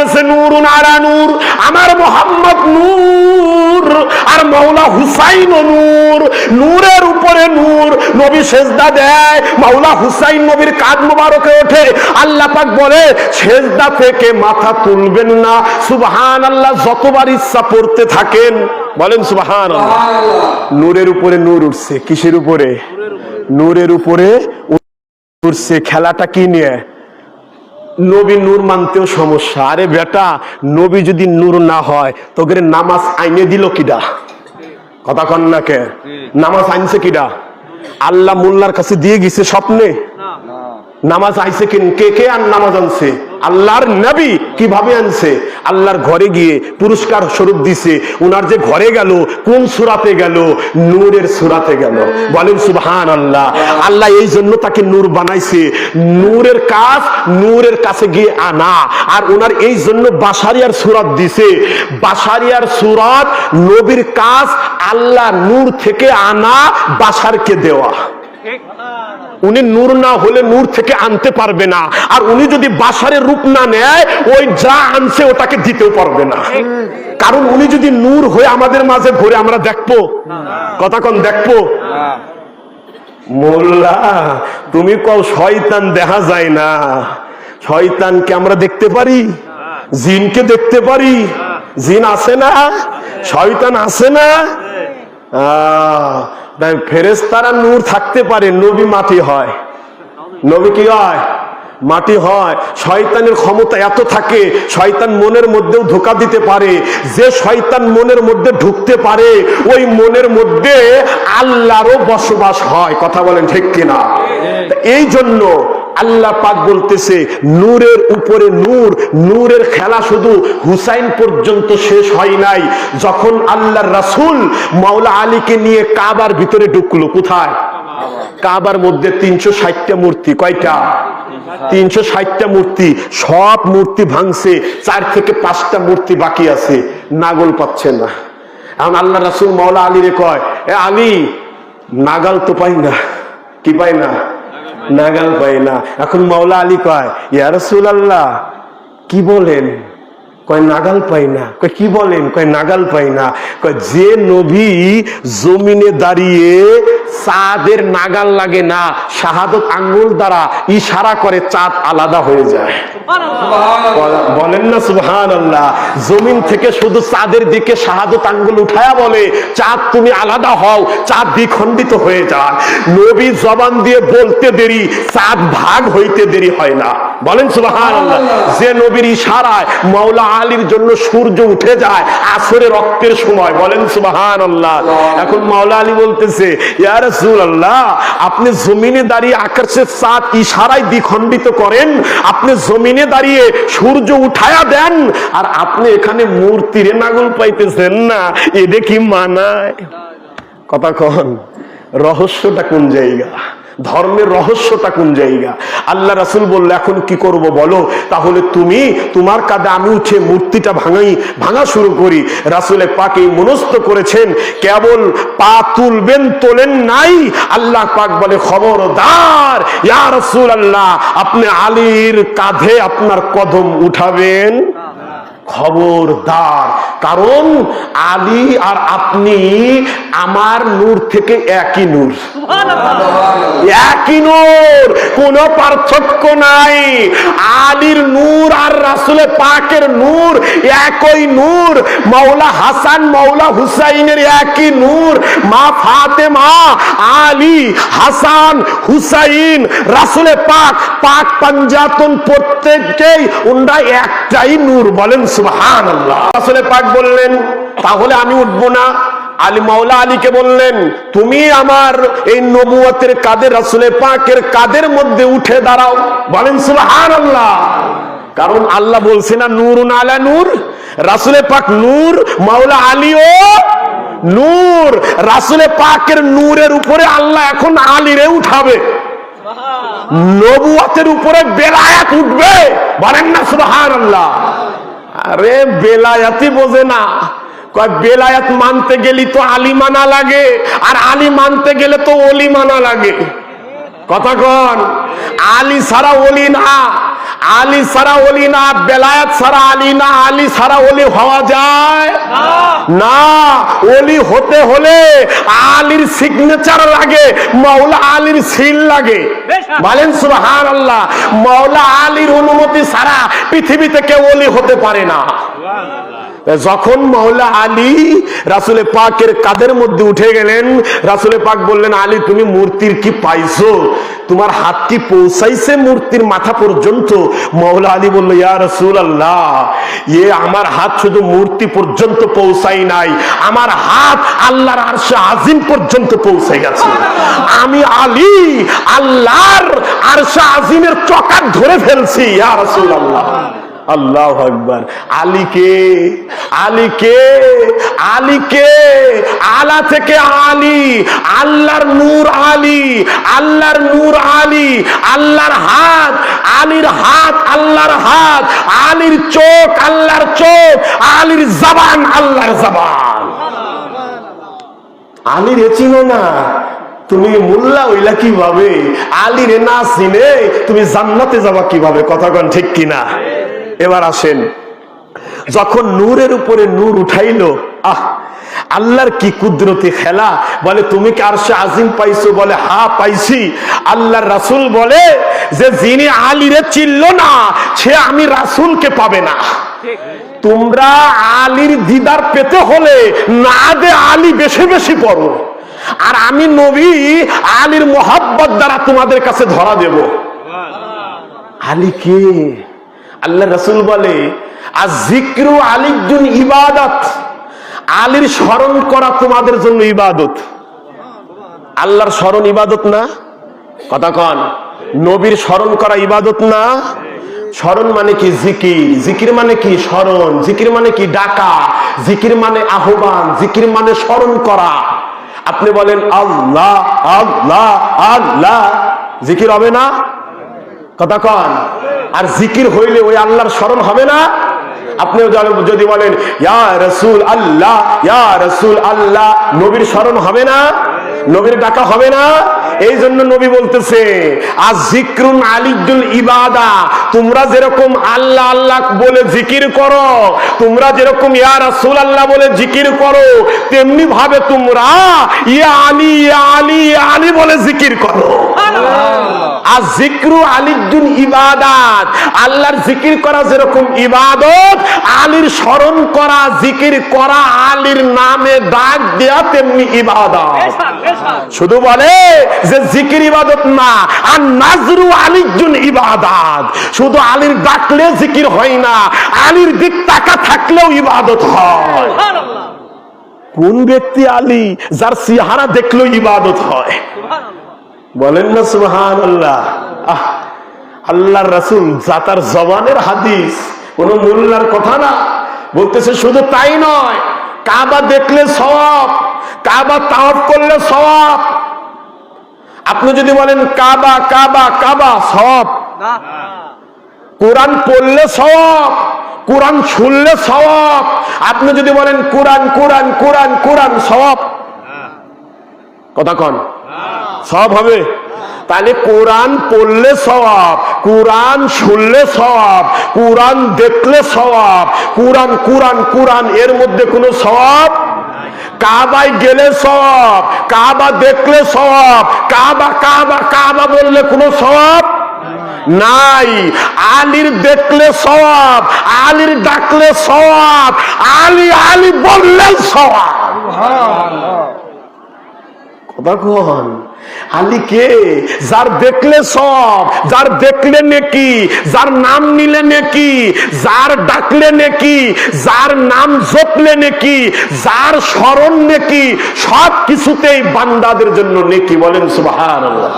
বলতেছে নূরুন আলা নূর, আমার মুহাম্মদ নূর আর মাওলা হুসাইন নূর, নূরের উপরে নূর। নবী সেজদা দেয়, মাওলা হুসাইন নবীর কাঁধ মোবারকে ওঠে। আল্লাহ পাক বলে সেজদা থেকে মাথা তুলবেন না, সুবহানাল্লাহ যতবার ইচ্ছা পড়তে থাকেন। বলেন সুবহানাল্লাহ। নূরের উপরে নূর উঠছে। কিসের উপরে? নূরের উপরে উঠছে। খেলাটা কি নিয়ে? নবী নূর মানতেও সমস্যা। আরে বেটা, নবী যদি নূর না হয় তোকে নামাজ আইনে দিল কিডা? কথা কন না কে? নামাজ আইনছে কিডা? আল্লাহ মোল্লার কাছে দিয়ে গেছে স্বপ্নে? নামাজ আইছে কে কে? আর নামাজ আনছে আল্লাহর নবী। কিভাবে আনছে? আল্লাহর ঘরে গিয়ে পুরস্কার স্বরূপ দিছে। উনার যে ঘরে গেল কোন সূরাতে গেল? নূরের সূরাতে গেল। বলেন সুবহানাল্লাহ। আল্লাহ এই জন্য তাকে নূর বানাইছে। নূরের কাজ নূরের কাছে গিয়ে আনা। আর উনার এই জন্য বাশারিয়ার সূরাত দিছে। বাশারিয়ার সূরাত, নবীর কাজ আল্লাহ নূর থেকে আনা, বাশারকে দেওয়া। উনি নূর না হলে নূর থেকে আনতে পারবে না। আর উনি যদি বাশারের রূপ না নেয়, ওই যা আনছে ওটাকে দিতেও পারবে না। কারণ উনি যদি নূর হয়ে আমাদের মাঝে ঘুরে, আমরা দেখবো? কথা কোন দেখবো? মোল্লা তুমি কও শয়তান দেখা যায় না। শয়তানকে আমরা দেখতে পারি, জিনকে দেখতে পারি। জিন আছে না? শয়তান আছে না? ফেরেশতারা নূর থাকতে পারে, নবী মাটি হয়। নবী কি হয়? মাটি হয়। শয়তানের ক্ষমতা এত থাকে, শয়তান মনের মধ্যেও ধোঁকা দিতে পারে। যে শয়তান মনের মধ্যে ঢুকতে পারে, ওই মনের মধ্যে আল্লাহরও বসবাস হয়। কথা বলেন ঠিক কিনা? এই জন্য আল্লাহ পাক বলতেছে নূরের উপরে নূর। নূরের খেলা শুধু হুসাইন পর্যন্ত শেষ হয় নাই। যখন আল্লাহর রাসূল মাওলা আলীকে নিয়ে কাবার ভিতরে ঢুকলো, কোথায়? কাবার মধ্যে 360টা মূর্তি। কয়টা? 360টা মূর্তি। সব মূর্তি ভাঙছে, 4 থেকে 5টা মূর্তি বাকি আছে। নাগল পাচ্ছে না। এখন আল্লাহ রাসূল মাওলা আলীরে কয়, এ আলী, নাগাল তো পাই না। কি পাই না? নাগাল পাই না। এখন মাওলা আলী কয়, ইয়া রাসূলুল্লাহ কি বলেন? কয় নাগাল পাই না। কয় কি বলেন? কয় নাগাল পাই না। কয় যে নবী জমিনে দাঁড়িয়ে চাঁদের নাগাল লাগে না, শাহাদত আঙ্গুল দ্বারা ইশারা করে চাঁদ আলাদা হয়ে যায়। বলেন না সুবহানাল্লাহ। জমিন থেকে শুধু চাঁদের দিকে শাহাদত আঙ্গুল উঠায়া বলে, চাঁদ তুমি আলাদা হও, চাঁদ দ্বিখণ্ডিত হয়ে যায়। নবী জবান দিয়ে বলতে দেরি, চাঁদ ভাগ হইতে দেরি হয় না। বলেন সুবহানাল্লাহ। যে নবীর ইশারায় মাওলা আলীর জন্য সূর্য উঠে যায় আসরে রক্তের সময়। বলেন সুবহানাল্লাহ। এখন মাওলা আলী বলতেছে, ইয়া রাসূলুল্লাহ আপনি জমিনে দাঁড়িয়ে আকাশের চাঁদ ইশারায় দ্বিখণ্ডিত করেন, আপনি জমিনে দাঁড়িয়ে সূর্য উঠায়া দেন, আর আপনি এখানে মূর্তির নাগল পাইতেছেন না, এটা কি মানায়? কথা কন, রহস্যটা কোন জায়গা? ধর্মের রহস্যটা কোন জায়গা? আল্লাহ রাসূল বলল, এখন কি করব বলো? তাহলে তুমি তোমার কাঁধে আমি উঠে মূর্তিটা ভাঙা শুরু করি। রাসূলে পাক এই মনস্থ করেছেন, কেবল পা তুলবেন, তোলেন নাই। আল্লাহ পাক বলে, খবরদার ইয়া রাসূলুল্লাহ আপনি আলীর কাঁধে আপনার কদম উঠাবেন, খবরদার। কারণ আলী আর আপনি আমার নূর থেকে একই নূর, একই নূর, কোন পার্থক্য নাই। আলীর নূর আর রাসূলে পাকের নূর একই নূর। মাওলা হাসান মাওলা হুসাইনের একই নূর। মা ফাতেমা, আলী, হাসান, হুসাইন, রাসূলে পাক, পাক পাঞ্জাতন প্রত্যেককেই উন্ডা একটাই নূর। বলেন সুবহানাল্লাহ। রাসূলে পাক বললেন, তাহলে আমি উঠবো না। আলী মাওলা আলীকে বললেন, তুমি আমার এই নবুয়তের কাদের, রাসূলে পাকের কাদের মধ্যে উঠে দাঁড়াও। বলেন সুবহানাল্লাহ। কারণ আল্লাহ বলছে না নূরুন আলা নূর, রাসূলে পাক নূর, মাওলা আলীও নূর। রাসূলে পাকের নূরের উপরে আল্লাহ এখন আলীরে উঠাবে, নবুয়তের উপরে বেলায়াত উঠবে। বলেন না সুবহানাল্লাহ। আরে বেলায়াতই বোঝে না। কয় বেলায়াত মানতে গেলে তো আলী মানা লাগে, আর আলী মানতে গেলে তো ওলি মানা লাগে। কথা কন, আলী ছাড়া ওলি না। আলী ছাড়া ওলি না, বেলায়েত ছাড়া আলী না, আলী ছাড়া ওলি হওয়া যায় না। ওলি হতে হলে আলীর সিগনেচার লাগে, মাওলা আলীর সিল লাগে। বলেন সুবহানাল্লাহ। মাওলা আলীর অনুমতি ছাড়া পৃথিবীতে কেউ ওলি হতে পারে না। যখন মাওলা আলী রাসূল পাকের কাঁধের মধ্যে উঠে গেলেন, রাসূল পাক বললেন, আলী তুমি মূর্তির কি পাইছো? তোমার হাত কি পৌঁছাইছে মূর্তির মাথা পর্যন্ত? মাওলা আলী বলল, ইয়া রাসূলুল্লাহ, আমার হাত শুধু মূর্তি পর্যন্ত পৌঁছাই নাই, আমার হাত আল্লাহর আরশে আজিম পর্যন্ত পৌঁছে গেছে। আমি আলী আল্লাহর আরশে আজিমের চকাট ধরে ফেলছি। ইয়া রাসূলুল্লাহ। আল্লাহু আকবার। আলীকে আলীকে আলীকে আলা থেকে আলী, আল্লাহর নূর আলী, আল্লাহর নূর আলী, আল্লাহর হাত আলীর হাত, আল্লাহর হাত আলীর চোখ, আল্লাহর চোখ, আলীর জবান, আল্লাহর জবান। আলীর চিনো না তুমি, মোল্লা হইলা কিভাবে? আলীর না চিনে তুমি জান্নাতে যাবা কিভাবে? কথা কোন ঠিক কিনা? এবার আসেন, যখন নূরের উপরে নূর উঠাইলো, আল্লাহর কি কুদরতি খেলা। বলে, তুমি কি আরশে আজিম পাইছো? বলে, হ্যাঁ পাইছি। আল্লাহর রাসূল বলে যে যিনি আলীরে চিনল না সে আমি রাসূলকে পাবে না। তোমরা আলীর দিদার পেতে হলে না দে আলী বেশি বেশি পড়ো, আর আমি নবী আলীর মোহাব্বত দ্বারা তোমাদের কাছে ধরা দেব। আলী কে? আল্লাহ রাসূল বলে, আযিকরু আলিয়্যুন ইবাদাত, আলীর স্মরণ করা তোমাদের জন্য ইবাদত। আল্লাহর স্মরণ ইবাদত না? কথা কন। নবীর স্মরণ করা ইবাদত না? স্মরণ মানে কি? জিকির। জিকির মানে কি? স্মরণ। জিকির মানে কি? ডাকা। জিকির মানে আহ্বান। জিকির মানে স্মরণ করা। আপনি বলেন আল্লাহ আল্লাহ আল্লাহ, জিকির হবে না? কথা কন। আর জিকির হইলে ওই আল্লাহর স্মরণ হবে না? আপনি যদি বলেন ইয়া রাসূল আল্লাহ, ইয়া রাসূল আল্লাহ, নবীর স্মরণ হবে না? নবীর ডাকা হবে না? এই জন্য নবী বলতেছে আযিকরুন আলিয়্যুল ইবাদা, তোমরা যেরকম আল্লাহ আল্লাহ বলে জিকির করো, তোমরা যেরকম ইয়া রাসূল আল্লাহ বলে জিকির করো, তেমনি ভাবে তোমরা ইয়া আলী ইয়া আলী ইয়া আলী বলে জিকির করো। আযিকরু আলিয়্যুন ইবাদাত, আল্লাহর জিকির করা যেরকম ইবাদত, আলীর স্মরণ করা, জিকির করা, আলীর নামে ডাক দেয়া তেমনি ইবাদত। শুধু বলে যে জিকির ইবাদত না, আর নাজরু আলিয়্যুন ইবাদাত, শুধু আলীর ডাকলে জিকির হয় না, আলীর দিক তাকা থাকলেও ইবাদত হয়। কোন ব্যক্তি আলী? যার চেহারা দেখলেও ইবাদত হয়। বলেন না সুবহানাল্লাহ। আল্লাহর রাসূল জাতার জবানের হাদিস, কোন মোল্লার কথা না। বলতেছে শুধু তাই নয়, কাবা দেখলে সওয়াব, কাবা তাওয়াফ করলে সওয়াব। আপনি যদি বলেন কাবা কাবা কাবা, সওয়াব। কোরআন পড়লে সওয়াব, কোরআন শুনলে সওয়াব। আপনি যদি বলেন কোরআন কোরআন কোরআন কোরআন, সওয়াব। কথা কন, সওয়াব হবে? তাহলে কোরআন পড়লে সওয়াব, কোরআন শুনলে সওয়াব, কোরআন দেখলে সওয়াব, কোরআন কোরআন কোরআন, এর মধ্যে কোনো সওয়াব? কাবায় গেলে সওয়াব, কাবা দেখলে সওয়াব, কাবা কাবা কাবা বললে কোনো সওয়াব নাই। আলীর দেখলে সওয়াব, আলীর ডাকলে সওয়াব, আলী আলী বললে সওয়াব। কথা কন। আলী কে? যার দেখলে সওয়াব, যার দেখলে নেকি, যার নাম নিলে নেকি, যার ডাকলে নেকি, যার নাম জপলে নেকি, যার স্মরণ নেকি, সব কিছুতেই বান্দাদের জন্য নেকি। বলেন সুবহানাল্লাহ।